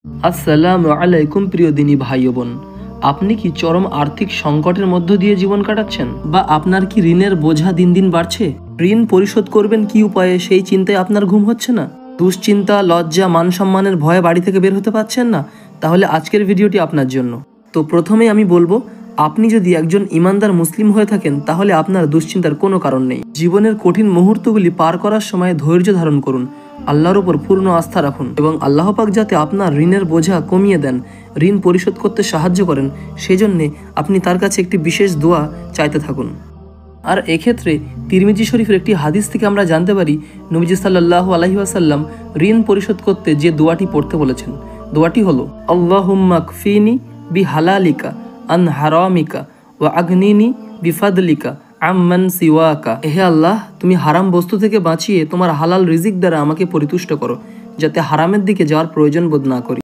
আসসালামু আলাইকুম প্রিয় দিনী ভাই ও বোন, আপনি কি চরম আর্থিক সংকটের মধ্য দিয়ে জীবন কাটাচ্ছেন, বা আপনার কি ঋণের বোঝা দিন দিন বাড়ছে? ঋণ পরিশোধ করবেন কি উপায়ে সেই চিন্তায় আপনার ঘুম হচ্ছে না? দুশ্চিন্তা, লজ্জা, মান সম্মানের ভয়ে বাড়ি থেকে বের হতে পারছেন না? তাহলে আজকের ভিডিওটি আপনার জন্য। তো প্রথমেই আমি বলবো, আপনি যদি একজন ইমানদার মুসলিম হয়ে থাকেন তাহলে আপনার দুশ্চিন্তার কোনো কারণ নেই। জীবনের কঠিন মুহূর্তগুলি পার করার সময় ধৈর্য ধারণ করুন, আল্লাহর উপর পূর্ণ আস্থা রাখুন এবং আল্লাহ পাক যাতে আপনার ঋণের বোঝা কমিয়ে দেন, ঋণ পরিশোধ করতে সাহায্য করেন, সেজন্যে আপনি তার কাছে একটি বিশেষ দোয়া চাইতে থাকুন। আর এক্ষেত্রে তিরমিজি শরীফের একটি হাদিস থেকে আমরা জানতে পারি, নবীজি সাল্লাল্লাহু আলাইহি ওয়াসাল্লাম ঋণ পরিশোধ করতে যে দোয়াটি পড়তে বলেছেন, দোয়াটি হলো আল্লাহুম্মা কফিনি বিহালালিকা আন হারামিকা ওয়া আগনিনি বিফাদলিকা আম্মান সিওয়াকা। হে আল্লাহ, তুমি হারাম বস্তু থেকে বাঁচিয়ে তোমার হালাল রিজিক দ্বারা আমাকে পরিতুষ্ট করো, যাতে হারামের দিকে যাওয়ার প্রয়োজন বোধ না করি।